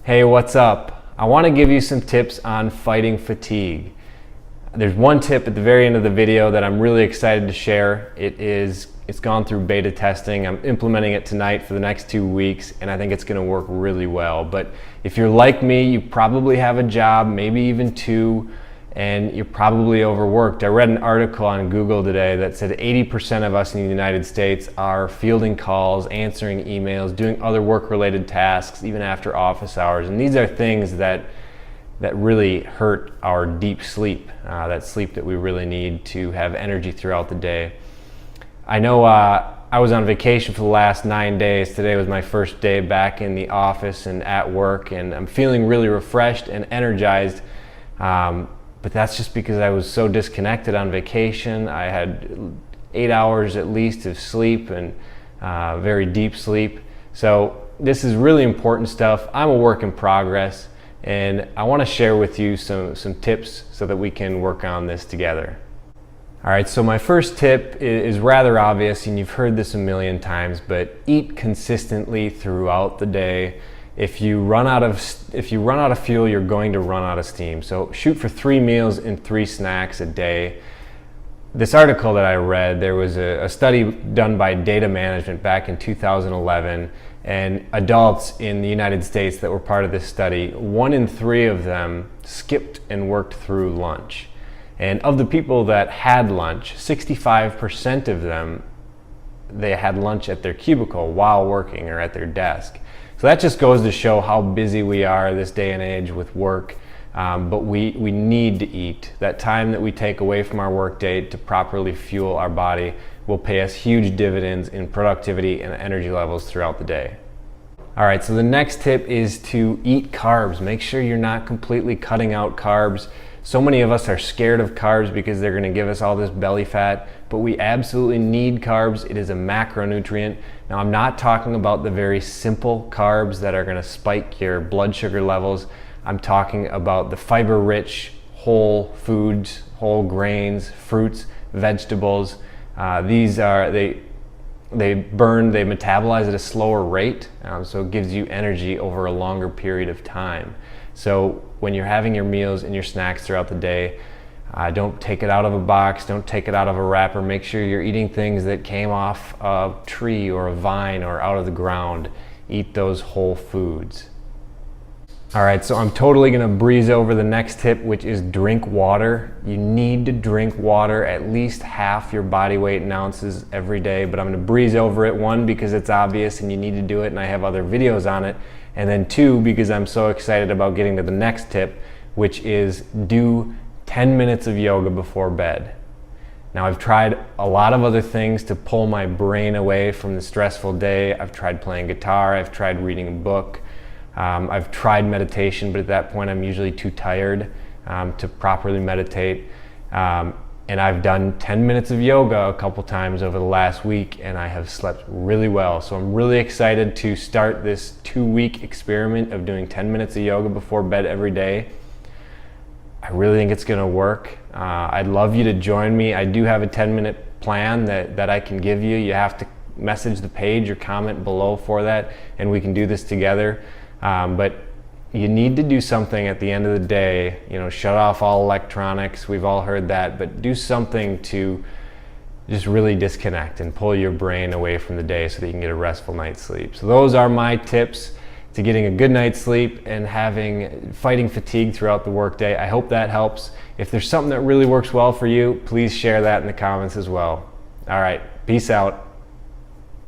Hey, what's up? I want to give you some tips on fighting fatigue. There's one tip at the very end of the video that I'm really excited to share. It's gone through beta testing. I'm implementing it tonight for the next 2 weeks, and I think it's going to work really well. But if you're like me, you probably have a job, maybe even two, and you're probably overworked. I read an article on Google today that said 80% of us in the United States are fielding calls, answering emails, doing other work-related tasks, even after office hours. And these are things that really hurt our deep sleep, that sleep that we really need to have energy throughout the day. I know I was on vacation for the last 9 days. Today was my first day back in the office and at work, and I'm feeling really refreshed and energized. But that's just because I was so disconnected on vacation. I had 8 hours at least of sleep and very deep sleep. So this is really important stuff. I'm a work in progress, and I want to share with you some tips so that we can work on this together. All right, so my first tip is rather obvious, and you've heard this a million times, but eat consistently throughout the day. If you run out of fuel, you're going to run out of steam. So shoot for 3 meals and 3 snacks a day. This article that I read, there was a study done by Data Management back in 2011, and adults in the United States that were part of this study, 1 in 3 of them skipped and worked through lunch. And of the people that had lunch, 65% of them, they had lunch at their cubicle while working or at their desk. So that just goes to show how busy we are this day and age with work, but we need to eat. That time that we take away from our workday to properly fuel our body will pay us huge dividends in productivity and energy levels throughout the day. All right, so the next tip is to eat carbs. Make sure you're not completely cutting out carbs. So many of us are scared of carbs because they're going to give us all this belly fat, but we absolutely need carbs. It is a macronutrient. Now, I'm not talking about the very simple carbs that are going to spike your blood sugar levels. I'm talking about the fiber-rich whole foods, whole grains, fruits, vegetables. They metabolize at a slower rate, so it gives you energy over a longer period of time. So when you're having your meals and your snacks throughout the day, don't take it out of a box, don't take it out of a wrapper. Make sure you're eating things that came off a tree or a vine or out of the ground. Eat those whole foods. All right, so I'm totally gonna breeze over the next tip, which is drink water. You need to drink water at least half your body weight in ounces every day, but I'm gonna breeze over it. 1, because it's obvious and you need to do it, and I have other videos on it. And then 2, because I'm so excited about getting to the next tip, which is do 10 minutes of yoga before bed. Now, I've tried a lot of other things to pull my brain away from the stressful day. I've tried playing guitar, I've tried reading a book, I've tried meditation, but at that point I'm usually too tired to properly meditate. And I've done 10 minutes of yoga a couple times over the last week, and I have slept really well. So I'm really excited to start this 2-week experiment of doing 10 minutes of yoga before bed every day. I really think it's gonna work. I'd love you to join me. I do have a 10-minute plan that I can give you. You have to message the page or comment below for that, and we can do this together. But you need to do something at the end of the day. Shut off all electronics. We've all heard that, but do something to just really disconnect and pull your brain away from the day so that you can get a restful night's sleep. So those are my tips to getting a good night's sleep and fighting fatigue throughout the workday. I hope that helps. If there's something that really works well for you, please share that in the comments as well. All right, peace out.